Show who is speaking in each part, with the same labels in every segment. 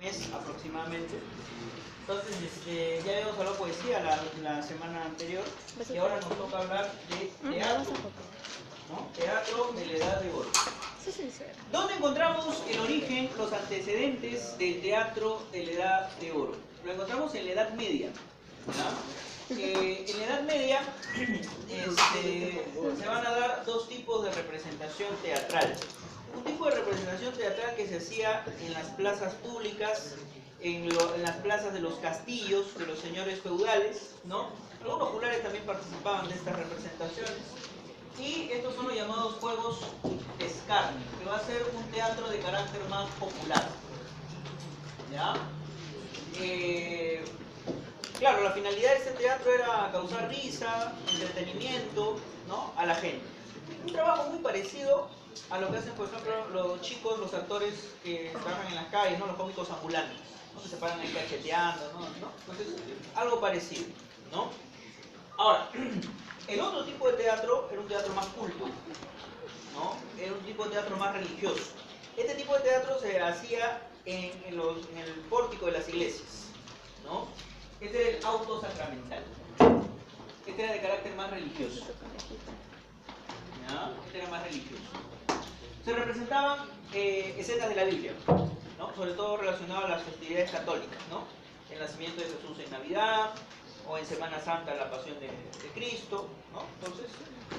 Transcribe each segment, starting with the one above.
Speaker 1: mes aproximadamente. Entonces, ya habíamos hablado de poesía la semana anterior y ahora nos toca hablar de teatro, ¿no? Teatro de la Edad de Oro. ¿Dónde encontramos el origen, los antecedentes del teatro de la Edad de Oro? Lo encontramos en la Edad Media, ¿no? En la Edad Media se van a dar dos tipos de representación teatral. Un tipo de representación teatral que se hacía en las plazas públicas, en las plazas de los castillos, de los señores feudales, ¿no? Algunos populares también participaban de estas representaciones. Y estos son los llamados juegos de escarnio, que va a ser un teatro de carácter más popular. ¿Ya? Claro, la finalidad de este teatro era causar risa, entretenimiento, ¿no?, a la gente. Un trabajo muy parecido a lo que hacen, por ejemplo, los chicos, los actores que trabajan en las calles, ¿no?, los cómicos ambulantes, ¿no?, que se paran ahí cacheteando, ¿no? Entonces, algo parecido, ¿no? Ahora, el otro tipo de teatro era un teatro más culto, ¿no? Era un tipo de teatro más religioso. Este tipo de teatro se hacía en el pórtico de las iglesias, ¿no? Este era el auto sacramental. Este era de carácter más religioso. ¿Ya? Este era más religioso. Se representaban escenas de la Biblia, ¿no?, sobre todo relacionadas a las festividades católicas, ¿no? El nacimiento de Jesús en Navidad, o en Semana Santa la pasión de Cristo, ¿no? Entonces,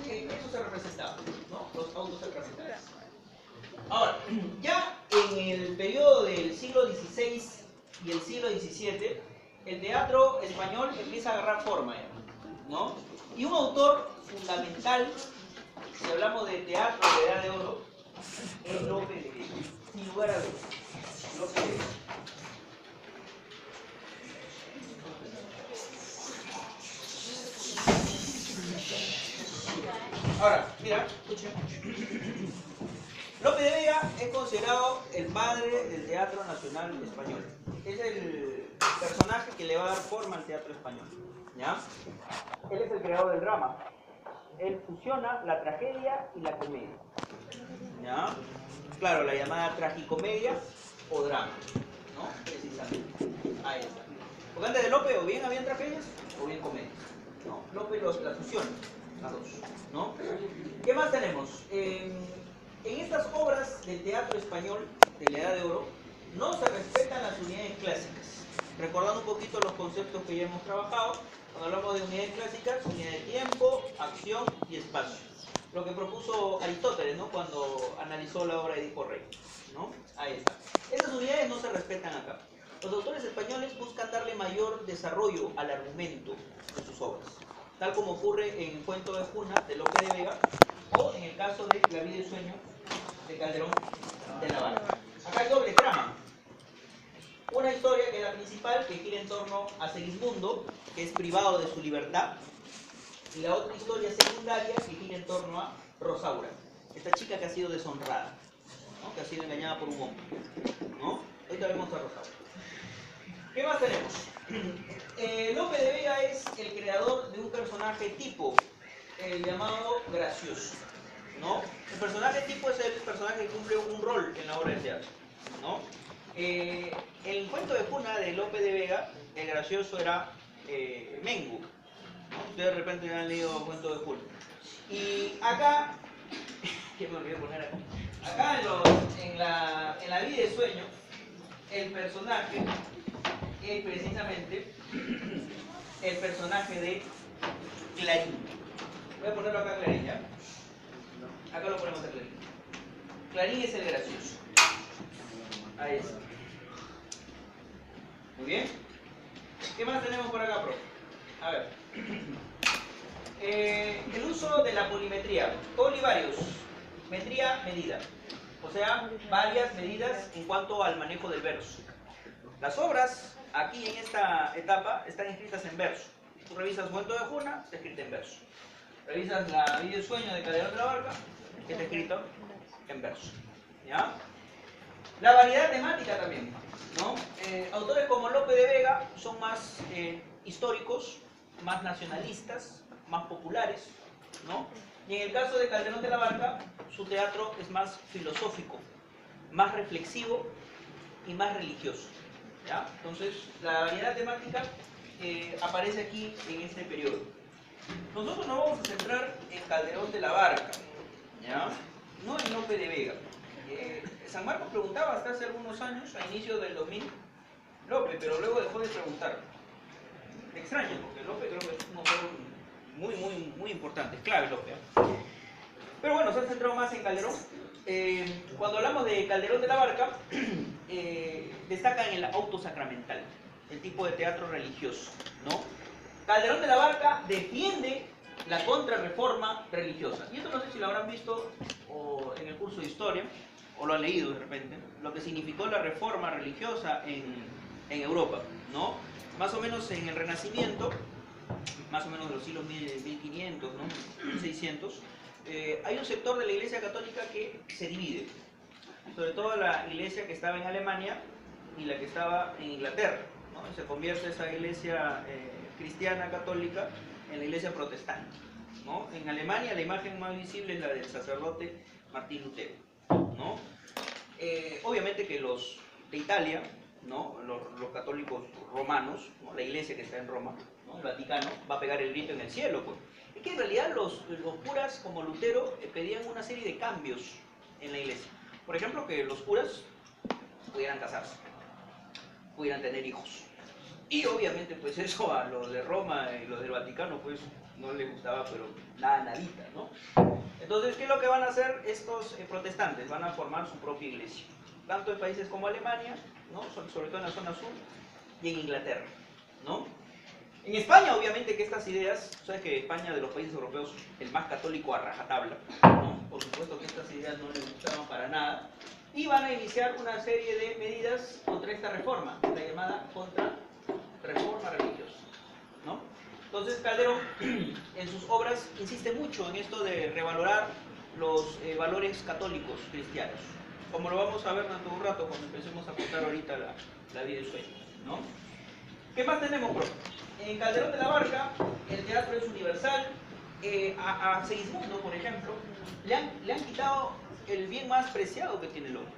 Speaker 1: eso se representaba, ¿no?, los autos sacramentales. Ahora, ya en el periodo del siglo XVI y el siglo XVII, el teatro español empieza a agarrar forma, ¿no? Y un autor fundamental, si hablamos de teatro de Edad de Oro, es Lope de Vega, sin lugar a dudas. Lope de Vega. Ahora, mira, escuchen. Lope de Vega es considerado el padre del teatro nacional español. Es el personaje que le va a dar forma al teatro español, ¿ya? Él es el creador del drama. Él fusiona la tragedia y la comedia, ¿ya? Claro, la llamada tragicomedia o drama, ¿no? Precisamente. Ahí está. Porque antes de Lope o bien habían tragedias o bien comedias, ¿no? Lope la fusiona, las dos, ¿no? ¿Qué más tenemos? En estas obras del teatro español de la Edad de Oro no se respetan las unidades clásicas. Recordando un poquito los conceptos que ya hemos trabajado, cuando hablamos de unidades clásicas, unidad de tiempo, acción y espacio. Lo que propuso Aristóteles, ¿no?, cuando analizó la obra de Edipo Rey, ¿no? Ahí está. Estas unidades no se respetan acá. Los autores españoles buscan darle mayor desarrollo al argumento de sus obras, tal como ocurre en el Cuento de Juna de Lope de Vega o en el caso de La vida y sueño de Calderón de la Barca. Acá hay doble trama. Una historia que es la principal, que gira en torno a Segismundo, que es privado de su libertad, y la otra historia secundaria que gira en torno a Rosaura, esta chica que ha sido deshonrada, ¿no?, que ha sido engañada por un hombre, ¿no? Ahorita vemos a Rosaura. ¿Qué más tenemos? Lope de Vega es el creador de un personaje tipo, el llamado gracioso, ¿no? El personaje tipo es el personaje que cumple un rol en la obra de teatro, ¿no? El Cuento de Juna de Lope de Vega, el gracioso era Mengu, ¿no? Ustedes de repente ya han leído Cuento de Juna. Y acá, ¿qué me olvidé poner acá? Acá en la vida de sueño, el personaje es precisamente el personaje de Clarín. Voy a ponerlo acá Clarín, ¿ya? Acá lo ponemos a Clarín. Clarín es el gracioso. Ahí está. Muy bien. ¿Qué más tenemos por acá, profe? A ver. El uso de la polimetría. Polivarios. Metría, medida. O sea, varias medidas en cuanto al manejo del verso. Las obras, aquí en esta etapa, están escritas en verso. Tú revisas Cuento de Juna, está escrito en verso. Revisas La vida y sueño de Calderón de la Barca, que está escrito en verso, ¿ya? La variedad temática también, ¿no? Autores como Lope de Vega son más históricos, más nacionalistas, más populares, ¿no? Y en el caso de Calderón de la Barca, su teatro es más filosófico, más reflexivo y más religioso. ¿ya? Entonces, la variedad temática aparece aquí en este periodo. Nosotros nos vamos a centrar en Calderón de la Barca, ¿ya? No en Lope de Vega. San Marcos preguntaba hasta hace algunos años, a inicios del 2000, Lope, pero luego dejó de preguntar. Me extraña, porque Lope creo que es un autor muy importante, es clave Lope, ¿eh? Pero bueno, se ha centrado más en Calderón. Cuando hablamos de Calderón de la Barca, destaca en el auto sacramental, el tipo de teatro religioso, ¿no? Calderón de la Barca defiende la contrarreforma religiosa. Y esto no sé si lo habrán visto o en el curso de historia, o lo han leído de repente, lo que significó la reforma religiosa en Europa, ¿no? Más o menos en el Renacimiento, más o menos de los siglos 1500, ¿no? 1600, hay un sector de la Iglesia Católica que se divide, sobre todo la iglesia que estaba en Alemania y la que estaba en Inglaterra, ¿no? Y se convierte esa iglesia cristiana católica en la iglesia protestante, ¿no? En Alemania la imagen más visible es la del sacerdote Martín Lutero, ¿no? Obviamente que los de Italia, ¿no? Los católicos romanos, ¿no? La iglesia que está en Roma, ¿no? El Vaticano, va a pegar el grito en el cielo, pues. Es que en realidad los curas como Lutero pedían una serie de cambios en la iglesia. Por ejemplo, que los curas pudieran casarse, pudieran tener hijos. Y obviamente pues eso a los de Roma y los del Vaticano pues no les gustaba, pero nadita, ¿no? Entonces, ¿qué es lo que van a hacer estos protestantes? Van a formar su propia iglesia, tanto en países como Alemania, ¿no? Sobre todo en la zona sur, y en Inglaterra, ¿no? En España, obviamente que estas ideas, sabes que España de los países europeos el más católico a rajatabla, ¿no? Por supuesto que estas ideas no les gustaban para nada, y van a iniciar una serie de medidas contra esta reforma, la llamada contrarreforma religiosa, ¿no? Entonces Calderón en sus obras insiste mucho en esto de revalorar los valores católicos cristianos, como lo vamos a ver dentro de un rato cuando empecemos a contar ahorita la vida y sueño, ¿no? ¿Qué más tenemos, profe? En Calderón de la Barca el teatro es universal. A Segismundo, por ejemplo, le han quitado el bien más preciado que tiene el hombre,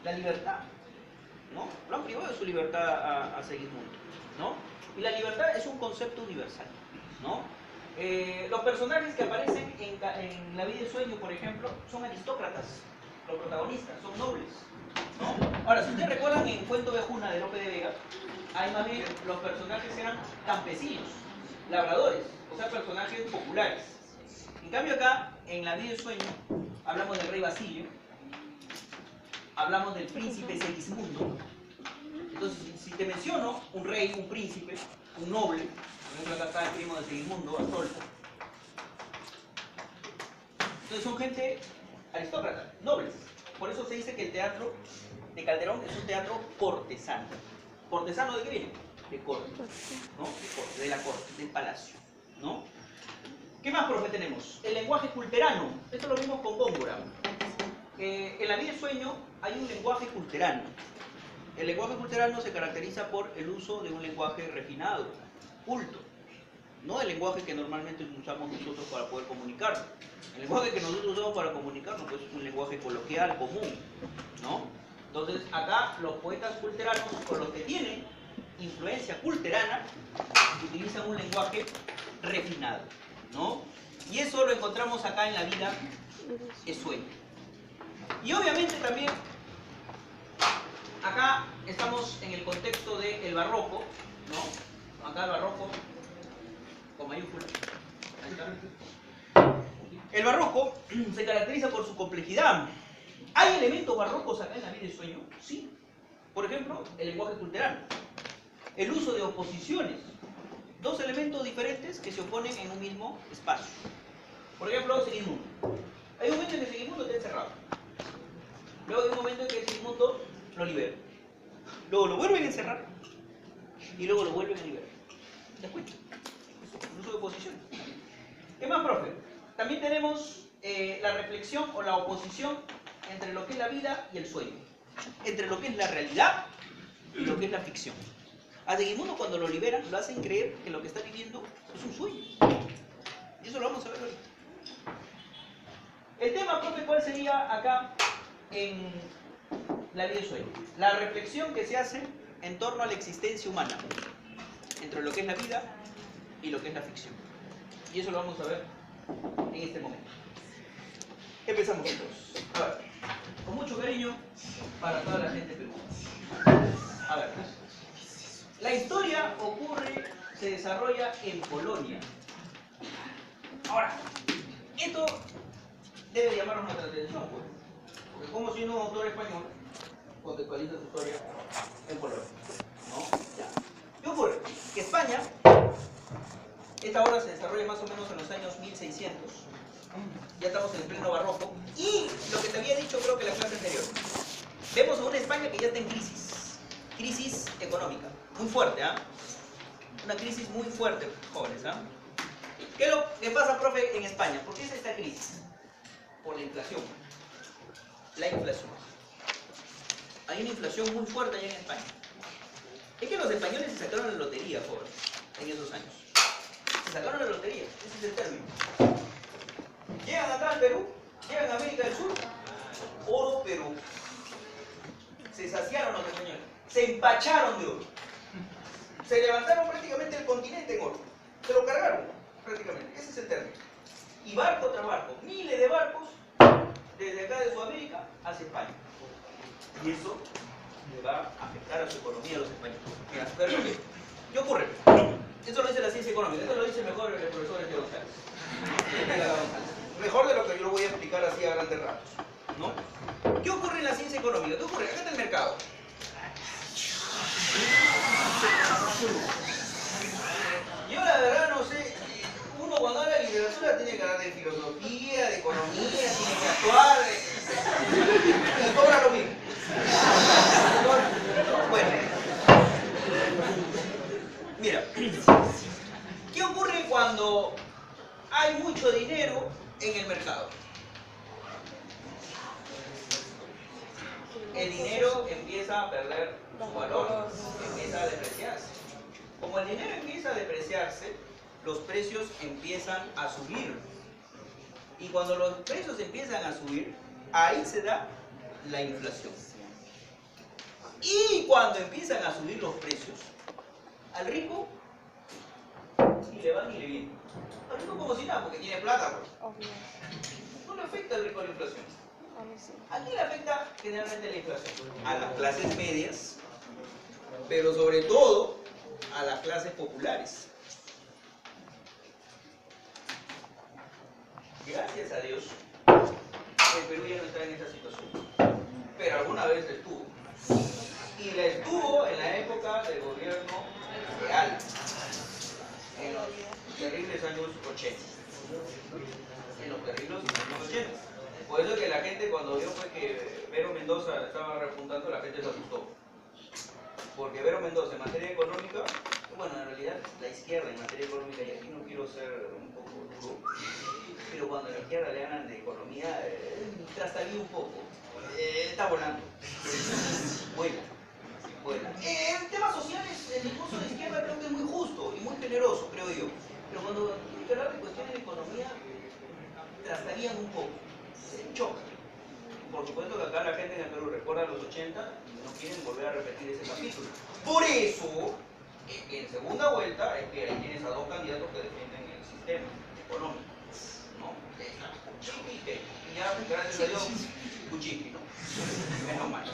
Speaker 1: la libertad, ¿no? Lo han privado de su libertad a Segismundo, ¿no? Y la libertad es un concepto universal, ¿no? Los personajes que aparecen en La vida y sueño, por ejemplo, son aristócratas, los protagonistas, son nobles, ¿no? Ahora, si ustedes recuerdan en Cuento de Juna de Lope de Vega, ahí más bien los personajes eran campesinos, labradores, o sea, personajes populares. En cambio acá, en La vida y sueño, hablamos del rey Basilio, hablamos del príncipe Segismundo. Entonces, si te menciono un rey, un príncipe, un noble, por ejemplo acá está el primo de Segismundo, Astolfo. Entonces son gente aristócrata, nobles. Por eso se dice que el teatro de Calderón es un teatro cortesano. ¿Cortesano de qué viene? De corte, ¿no? De la corte, del palacio, ¿no? ¿Qué más, profe, tenemos? El lenguaje culterano. Esto lo vimos con Góngora. En La vida y sueño hay un lenguaje culterano. El lenguaje culterano se caracteriza por el uso de un lenguaje refinado, culto. No el lenguaje que normalmente usamos nosotros para poder comunicarnos. El lenguaje que nosotros usamos para comunicarnos pues, es un lenguaje coloquial, común, ¿no? Entonces, acá los poetas culteranos, o los que tienen influencia culterana, utilizan un lenguaje refinado, ¿no? Y eso lo encontramos acá en La vida y sueño. Y obviamente también, acá estamos en el contexto del barroco, ¿no? Acá el barroco, con mayúsculas. Ahí está. El barroco se caracteriza por su complejidad. ¿Hay elementos barrocos acá en La vida y sueño? Sí. Por ejemplo, el lenguaje culterano. El uso de oposiciones. Dos elementos diferentes que se oponen en un mismo espacio. Por ejemplo, Segismundo. Hay un momento en que Segismundo está encerrado. Luego hay un momento en que Segismundo lo libera. Luego lo vuelven a encerrar. Y luego lo vuelven a liberar. ¿Te das cuenta? El uso de oposiciones. ¿Qué más, profe? También tenemos la reflexión o la oposición entre lo que es la vida y el sueño, entre lo que es la realidad y lo que es la ficción. A Segismundo cuando lo liberan lo hacen creer que lo que está viviendo es un sueño. Y eso lo vamos a ver ahorita. El tema, profe, ¿cuál sería acá en La vida y sueño? La reflexión que se hace en torno a la existencia humana, entre lo que es la vida y lo que es la ficción. Y eso lo vamos a ver en este momento. Empezamos entonces. A ver, con mucho cariño para toda la gente peruana. A ver, la historia se desarrolla en Polonia. Ahora, esto debe llamarnos nuestra atención, pues, porque como si un autor español contextualiza su historia en Polonia, ¿no? Ya. ¿Qué ocurre? Que España, esta obra se desarrolla más o menos en los años 1600, ya estamos en el pleno barroco, y lo que te había dicho creo que la clase anterior, vemos a una España que ya está en crisis económica, muy fuerte, ¿ah? Una crisis muy fuerte, jóvenes, ¿ah? ¿Qué es lo que pasa, profe, en España? ¿Por qué es esta crisis? Por la inflación. La inflación. Hay una inflación muy fuerte allá en España. Es que los españoles se sacaron la lotería, jóvenes, en esos años. Se sacaron la lotería, ese es el término. Llegan acá al Perú, llegan a América del Sur, oro Perú. Se saciaron los españoles, se empacharon de oro. Se levantaron prácticamente el continente en oro. Se lo cargaron, prácticamente. Ese es el término. Y barco tras barco, miles de barcos, desde acá de Sudamérica hacia España. Y eso le va a afectar a su economía a los españoles. Mira, pero ¿qué ocurre? Esto lo dice la ciencia económica, esto lo dice mejor el profesor Esteban González. Mejor de lo que yo lo voy a explicar así a grandes rasgos, ¿no? ¿Qué ocurre en la ciencia económica? ¿Qué ocurre? Acá está el mercado. Yo la verdad no sé, uno cuando habla de literatura tiene que hablar de filosofía, de economía, tiene que actuar, y cobra lo mismo. Bueno, mira, ¿qué ocurre cuando hay mucho dinero en el mercado? El dinero empieza a perder su valor, empieza a depreciarse. Como el dinero empieza a depreciarse, los precios empiezan a subir. Y cuando los precios empiezan a subir, ahí se da la inflación. Y cuando empiezan a subir los precios, al rico ni le va ni le viene. Al rico como si nada, porque tiene plata, pues. No le afecta al rico la inflación. ¿A quién le afecta generalmente la inflación? A las clases medias, pero sobre todo a las clases populares. Gracias a Dios, el Perú ya no está en esa situación, pero alguna vez estuvo. Y la estuvo en la época del gobierno real, en los terribles años 80. En los terribles años 80. Por eso que la gente cuando vio pues, que Vero Mendoza estaba repuntando, la gente se asustó. Porque Vero Mendoza en materia económica, bueno, en realidad la izquierda en materia económica, y aquí no quiero ser un poco duro, pero cuando a la izquierda le ganan de economía, trastabilla un poco. Está volando. Vuela. En temas sociales, el discurso de izquierda creo que es muy justo y muy generoso, creo yo. Pero cuando hay que hablar de cuestiones de economía, trastabillan un poco. Se chocan. Por supuesto que acá la gente en el Perú recuerda los 80 y no quieren volver a repetir ese capítulo. Por eso, en segunda vuelta, es que tienes a dos candidatos que defienden el sistema económico, ¿no? Y ya, gracias a Dios, Kuczynski, ¿no? Menos mal.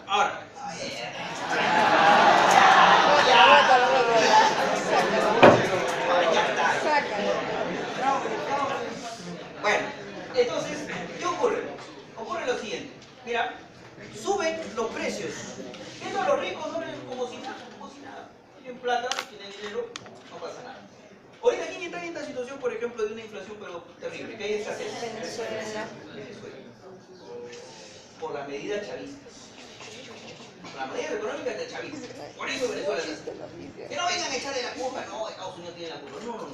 Speaker 1: Ahora, bueno, entonces, ¿qué ocurre? Ocurre lo siguiente. Mira, suben los precios. Esto a los ricos no les como si nada, Tienen plata, tienen dinero, no pasa nada. Ahorita, ¿quién está en esta situación, por ejemplo, de una inflación pero terrible? ¿Qué hay escasez? Venezuela. Por las medidas chavistas. Por las medidas económicas de chavistas. Por eso Venezuela es. Que no vengan a echarle la culpa, no, Estados Unidos tiene la culpa. No.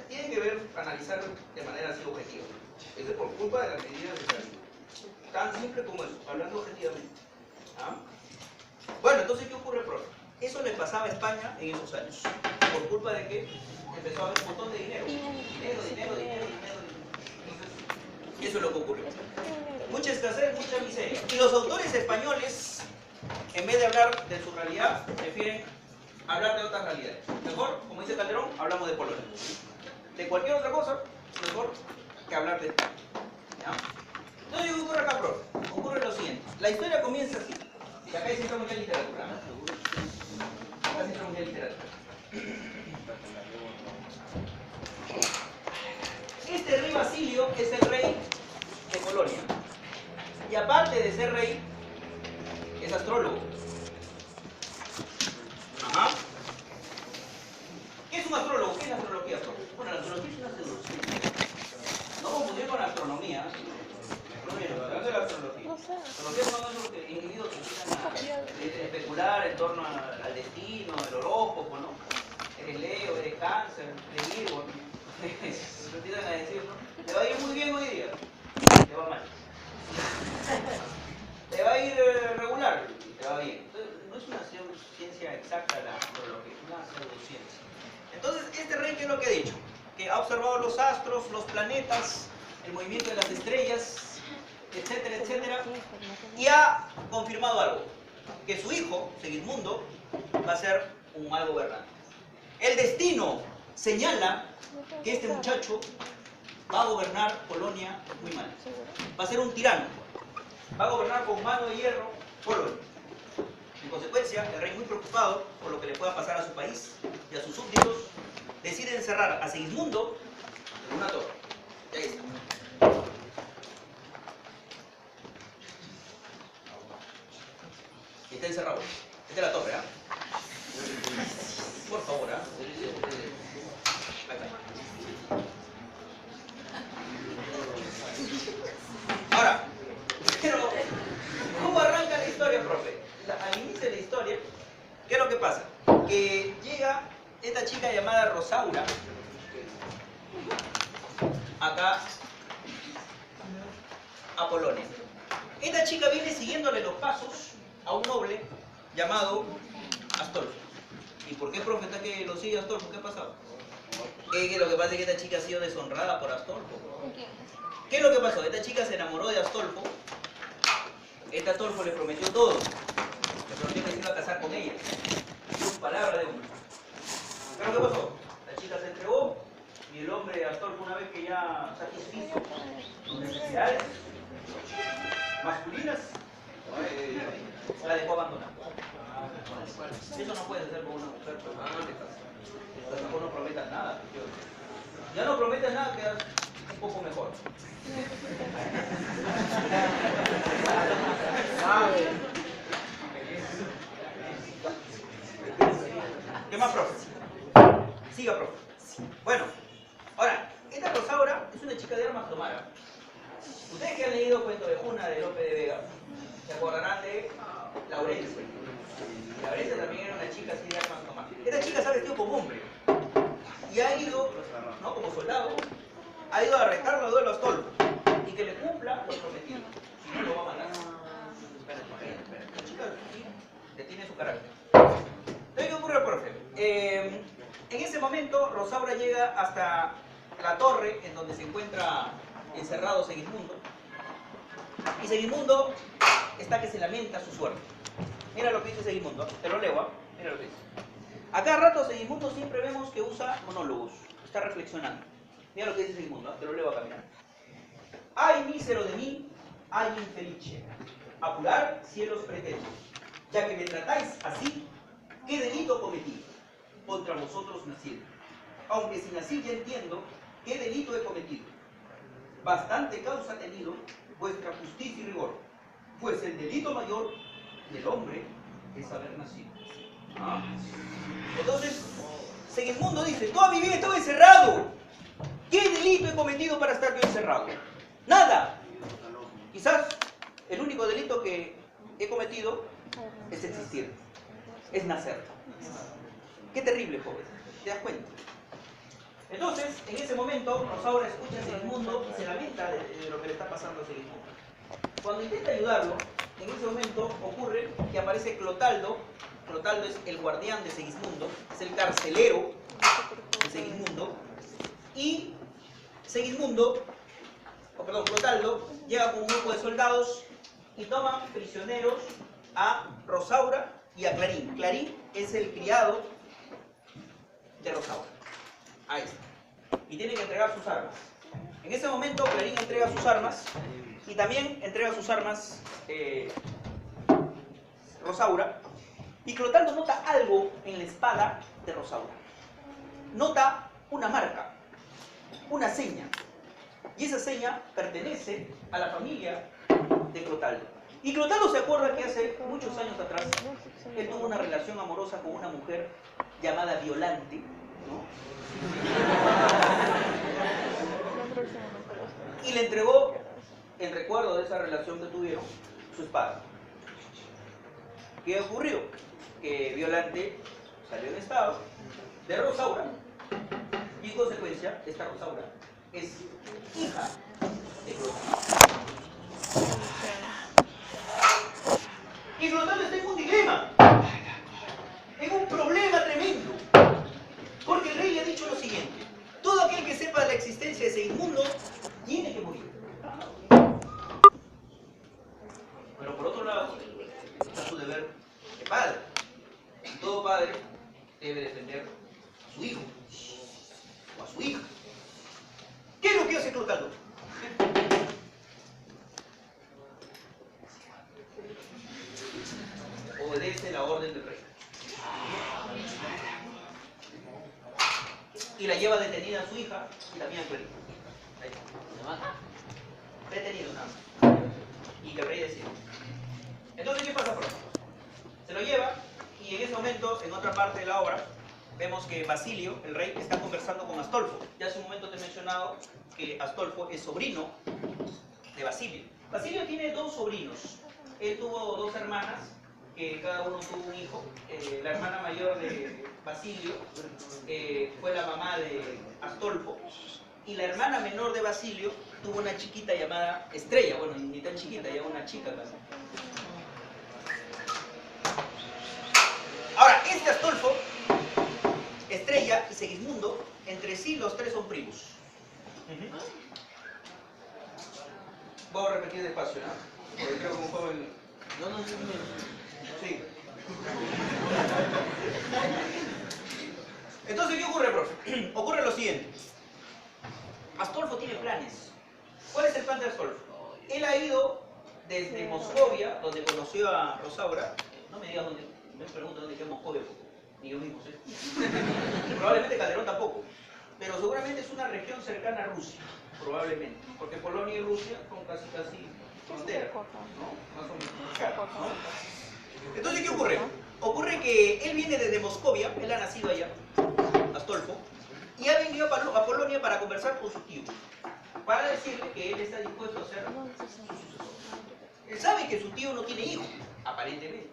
Speaker 1: Tienen que ver, analizar de manera así objetiva. Eso es por culpa de las medidas de chavistas. Tan simple como eso, hablando objetivamente. ¿Ah? Bueno, entonces, ¿qué ocurre, profe? Eso le pasaba a España en esos años. ¿Por culpa de qué? Empezó a haber un montón de dinero. Dinero. Y eso es lo que ocurrió. Mucha escasez, mucha miseria. Y los autores españoles en vez de hablar de su realidad, prefieren hablar de otras realidades. Mejor, como dice Calderón, hablamos de Polonia. De cualquier otra cosa, mejor que hablar de España. ¿Ya? Entonces, ¿qué ocurre acá, profe? Ocurre lo siguiente. La historia comienza así. Y acá sí entramos ya en literatura. Acá sí entramos ya en literatura. Este rey Basilio es el rey de Polonia. Y aparte de ser rey, es astrólogo. Ajá. ¿Qué es un astrólogo? ¿Qué es la astrología, profe? Bueno, la astrología es una seducción. No confundir con la astronomía. ¿Qué es la astrología?
Speaker 2: No sé.
Speaker 1: La astrología son los individuos que empiezan a especular en torno al destino, el horóscopo, ¿no? Eres Leo, eres Cáncer, eres Virgo. Empiezan a decir, ¿no? Te va a ir muy bien hoy día. Te va mal. Te va a ir regular. Te va bien. Entonces, no es una ciencia exacta la astrología, es una pseudociencia. Entonces, este rey, ¿qué es lo que ha dicho? Que ha observado los astros, los planetas, el movimiento de las estrellas, etcétera, etcétera, y ha confirmado algo, que su hijo, Segismundo, va a ser un mal gobernante. El destino señala que este muchacho va a gobernar Polonia muy mal. Va a ser un tirano. Va a gobernar con mano de hierro Polonia. En consecuencia, el rey, muy preocupado por lo que le pueda pasar a su país y a sus súbditos, decide encerrar a Segismundo en una torre. Y ahí está. Está encerrado. Esta es la torre, ¿ah? Por favor, ¿ah? Ahora, pero ¿cómo arranca la historia, profe? Al inicio de la historia, ¿qué es lo que pasa? Que llega esta chica llamada Rosaura acá a Polonia. Esta chica viene siguiéndole los pasos a un noble llamado Astolfo. ¿Y por qué, profe, está que lo sigue Astolfo? ¿Qué ha pasado? Que lo que pasa es que esta chica ha sido deshonrada por Astolfo. ¿Qué es lo que pasó? Esta chica se enamoró de Astolfo. Este Astolfo le prometió todo. Le prometió que se iba a casar con ella. Su palabra de hombre. ¿Pero qué pasó? La chica se entregó y el hombre Astolfo, una vez que ya satisfizo sus necesidades masculinas, la dejó abandonada. Eso no puede ser con una mujer, pero tampoco no prometas nada. Ya no prometas nada, quedas un poco mejor. ¿Qué más, profe? Siga, profe. Bueno, ahora, esta Rosaura es una chica de armas tomar. Ustedes que han leído Cuento de Juna de Lope de Vega, se acordarán de Laurencia. Laurencia también era una chica así de armas tomar. Esta chica se ha vestido como hombre y ha ido, ¿no?, como soldado, ha ido a retarlo a duelo a Astolfo y que le cumpla lo prometido. Si no, lo va a matar. La chica sí detiene su carácter. Entonces, ¿qué ocurre, profe? En ese momento, Rosaura llega hasta la torre en donde se encuentra encerrado Segismundo. Y Segismundo está que se lamenta su suerte. Mira lo que dice Segismundo, te lo leo, ¿eh? Mira lo que dice. A cada rato Segismundo siempre vemos que usa monólogos, está reflexionando. Mira lo que dice Segismundo, te lo leo acá, mira. Ay, mísero de mí, ay, infelice, apurar cielos pretendo, ya que me tratáis así, ¿qué delito cometí? Contra vosotros nacido. Aunque sin nacer ya entiendo qué delito he cometido. Bastante causa ha tenido vuestra justicia y rigor, pues el delito mayor del hombre es haber nacido. ¿Ah? Entonces, Segismundo dice, toda mi vida estuve encerrado. ¿Qué delito he cometido para estar yo encerrado? Nada. Quizás el único delito que he cometido es existir, es nacer. Qué terrible, joven, ¿te das cuenta? Entonces, en ese momento, Rosaura escucha a Segismundo y se lamenta de lo que le está pasando a Segismundo. Cuando intenta ayudarlo, en ese momento ocurre que aparece Clotaldo. Clotaldo es el guardián de Segismundo, es el carcelero de Segismundo. Y Clotaldo llega con un grupo de soldados y toman prisioneros a Rosaura y a Clarín. Clarín es el criado de Rosaura. Ahí está. Y tiene que entregar sus armas. En ese momento Clarín entrega sus armas y también entrega sus armas Rosaura. Y Clotaldo nota algo en la espada de Rosaura. Nota una marca, una seña. Y esa seña pertenece a la familia de Clotaldo. Y Clotaldo se acuerda que hace muchos años atrás él tuvo una relación amorosa con una mujer llamada Violante, ¿no? Y le entregó, en recuerdo de esa relación que tuvieron, su espada. ¿Qué ocurrió? Que Violante salió en estado de Rosaura y en consecuencia esta Rosaura es hija de Clotaldo. Y Clotaldo está en un dilema, en un problema tremendo, porque el rey le ha dicho lo siguiente: todo aquel que sepa de la existencia de Segismundo tiene que morir. Pero por otro lado está su deber de padre, y todo padre debe defender a su hijo o a su hija. ¿Qué es lo que hace Clotaldo? Obedece la orden del rey y la lleva detenida a su hija y también a Clarín. Detenido nada más. Y que el rey decide. Entonces, ¿qué pasa por eso? Se lo lleva y en ese momento, en otra parte de la obra, vemos que Basilio, el rey, está conversando con Astolfo. Ya hace un momento te he mencionado que Astolfo es sobrino de Basilio. Basilio tiene dos sobrinos. Él tuvo dos hermanas, que cada uno tuvo un hijo. La hermana mayor de Basilio fue la mamá de Astolfo. Y la hermana menor de Basilio tuvo una chiquita llamada Estrella. Bueno, ni tan chiquita, ya una chica casi. Ahora, este Astolfo, Estrella y Segismundo, entre sí los tres son primos. Voy a repetir despacio, ¿no? Porque creo que un joven... No. Sí. Entonces, ¿qué ocurre, profe? Ocurre lo siguiente. Astolfo tiene planes. ¿Cuál es el plan de Astolfo? Él ha ido desde Moscovia, donde conoció a Rosaura. No me digas dónde, me pregunto dónde queda Moscovia, ni yo mismo sé. Probablemente Calderón tampoco. Pero seguramente es una región cercana a Rusia, probablemente. Porque Polonia y Rusia son casi frontera, ¿no? Más o menos, ¿no? Entonces, ¿qué ocurre? Ocurre que él viene desde Moscovia, él ha nacido allá, Astolfo, y ha venido a Polonia para conversar con su tío, para decirle que él está dispuesto a ser su sucesor. Él sabe que su tío no tiene hijos, aparentemente.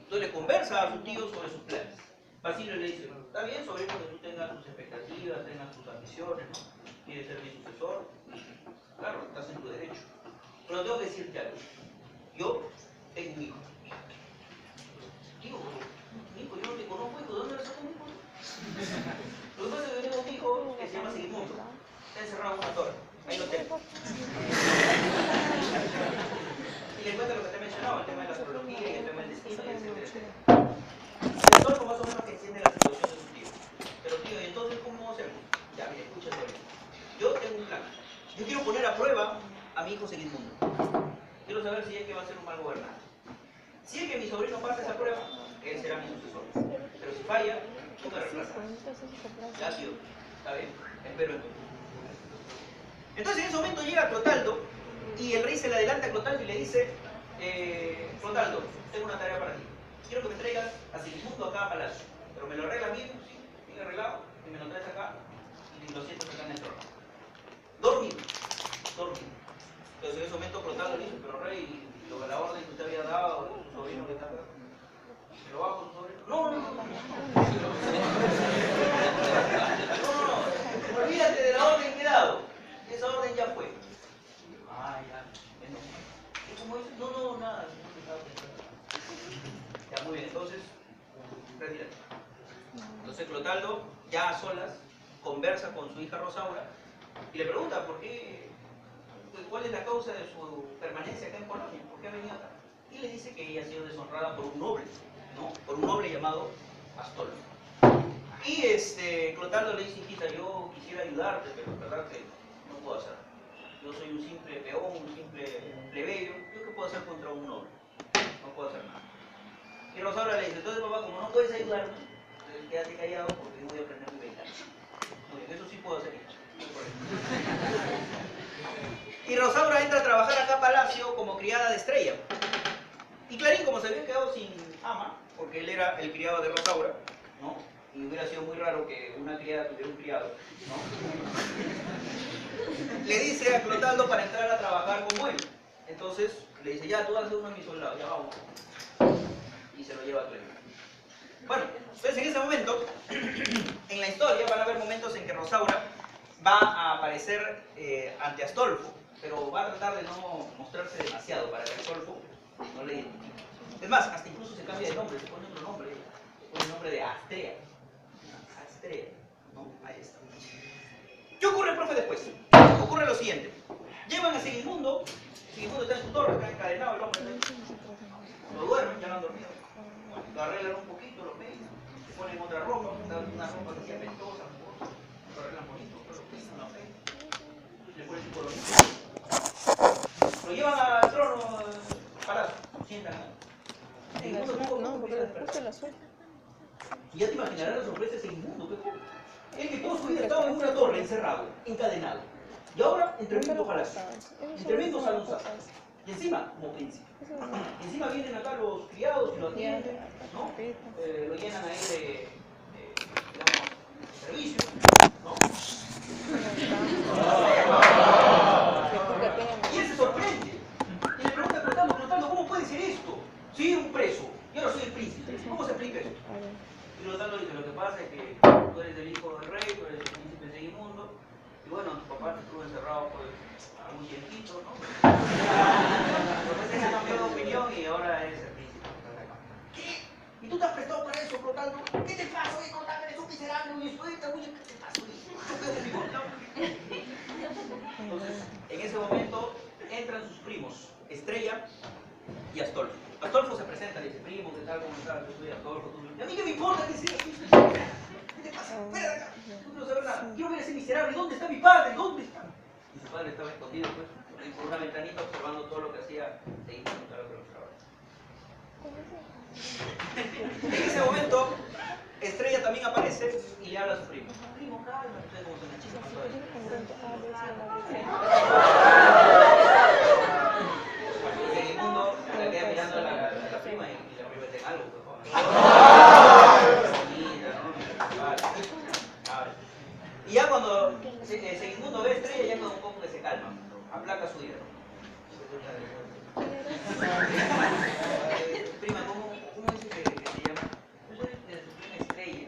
Speaker 1: Entonces le conversa a su tío sobre sus planes. Basilio le dice: está bien, sobrino, que tú tengas tus expectativas, tengas tus ambiciones, ¿no? Quieres ser mi sucesor. Claro, estás en tu derecho. Pero tengo que decirte algo. Yo tengo un hijo. Tío, hijo, yo no te conozco, hijo. ¿De dónde le sacó un hijo? Lo que pasa es que tengo un hijo que se llama Segismundo. Está encerrado en una torre. Ahí lo tengo. Y le cuenta lo que te he mencionado, el tema de la astrología y el tema del destino, etc. Y Astolfo más o menos que entiende la situación de su tío. Pero tío, ¿y entonces cómo hacemos? Ya, mire, escúchate. Yo tengo un plan. Yo quiero poner a prueba a mi hijo Segismundo. Quiero saber si es que va a ser un mal gobernante. Si es que mi sobrino pasa esa prueba, él será mi sucesor. Pero si falla, tú me reemplazarás. Ya, tío. ¿Está bien? Espero entonces. Entonces en ese momento llega Clotaldo y el rey se le adelanta a Clotaldo y le dice: Clotaldo, tengo una tarea para ti. Quiero que me traigas a Segismundo acá a palacio. Pero me lo arreglas bien, sí, bien arreglado, y me lo traes acá y lo sientas acá en el trono. Dormido. Entonces en ese momento Clotaldo le dice: pero rey, la orden que usted había dado, su sobrino que está acá, ¿me lo va con su sobrino? No. Olvídate de la orden que he dado. Esa orden ya fue. Ya. ¿Y cómo dice? No, nada. Ya, muy bien. Entonces, retírate. Entonces Clotaldo, ya a solas, conversa con su hija Rosaura y le pregunta cuál es la causa de su permanencia acá en Polonia, por qué ha venido acá. y le dice que ella ha sido deshonrada por un noble, ¿no? Por un noble llamado Astolfo. Y Clotaldo le dice, hijita, yo quisiera ayudarte, pero la verdad que no puedo hacer. Yo soy un simple peón, un simple plebeyo, ¿yo qué puedo hacer contra un noble? No puedo hacer nada. Y Rosaura le dice, entonces papá, como no puedes ayudarme, entonces quédate callado porque yo voy a aprender mi venganza. Oye, eso sí puedo hacer. Y Rosaura entra a trabajar acá a Palacio como criada de Estrella. Y Clarín, como se había quedado sin ama, porque él era el criado de Rosaura, ¿no? Y hubiera sido muy raro que una criada tuviera un criado, ¿no? Le dice a Clotaldo para entrar a trabajar como él. Entonces le dice, ya, tú vas a ser uno de mis soldados, ya vamos. Y se lo lleva a Clarín. Bueno, entonces en ese momento, en la historia van a haber momentos en que Rosaura va a aparecer ante Astolfo, pero va a tratar de no mostrarse demasiado para que Astolfo no le identifique. Es más, hasta incluso se cambia de nombre, se pone otro nombre, se pone el nombre de Astrea. Astrea, ¿no? Ahí está. ¿Qué ocurre, profe, después? Ocurre lo siguiente. Llevan a Segismundo, Segismundo está en su torre, está encadenado el hombre, ¿no? Lo duermen, ya lo han dormido. Bueno, lo arreglan un poquito, lo peinan, le ponen otra ropa, una ropa así apestosa, lo arreglan bonito, lo peinan, lo peinan, le ponen su coronita. Lo llevan al trono Palacio, sientan ahí.
Speaker 2: No, porque después se la suelta.
Speaker 1: Y ya te imaginarás la sorpresa de Segismundo, ¿qué fue? Él que toda su vida estaba en una torre, encerrado, encadenado. Y ahora en tremendo palacio, en tremendo salonzazo. Y encima, como príncipe. Y encima vienen acá los criados y lo atienden, ¿no? Lo llenan ahí de digamos, servicio, ¿no? Y él se sorprende. Y le pregunta a Clotaldo, Clotaldo, ¿cómo puede ser esto? Si era un preso, y ahora soy el príncipe. ¿Cómo se explica eso? Y Clotaldo dice, lo que pasa es que tú eres el hijo del rey, tú eres el príncipe Segismundo, y bueno, tu papá te estuvo encerrado pues algún tiempito, ¿no? Después se cambió de opinión y ahora es el príncipe. ¿Qué? ¿Y tú te has prestado para eso, Clotaldo? ¿Qué te pasa? Oye, Clotaldo, eres un miserable, oye, suelta, oye, ¿qué te pasa? Entonces, en ese momento entran sus primos, Estrella y Astolfo. Astolfo se presenta, le dice, primo, ¿qué tal? ¿Cómo estás? Yo soy Astolfo. ¿Y a mí qué me importa que seas? ¿Qué te pasa? Fuera de acá. No quiero saber nada. Quiero ver a ese miserable. ¿Dónde está mi padre? ¿Dónde está? Y su padre estaba escondido, pues, por una ventanita observando todo lo que hacía Segismundo, claro que lo observaba. En ese momento, Estrella también aparece y le habla a su primo. Primo, calma, ustedes como son las chicas. Segismundo la queda mirando a la prima y la prima dice algo, por favor. Y ya cuando Segismundo ve a Estrella, ya como un poco que se calma, aplaca su ira. Prima, ¿cómo dice que se llama? Yo soy de su prima Estrella.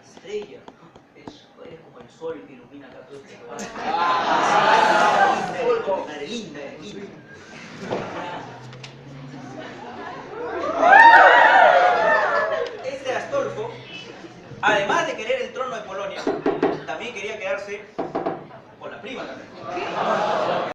Speaker 1: Estrella. Eres como el sol que ilumina acá todo este lugar. Linda, linda. Este Astolfo, además de querer el trono de Polonia, también quería quedarse con la prima también.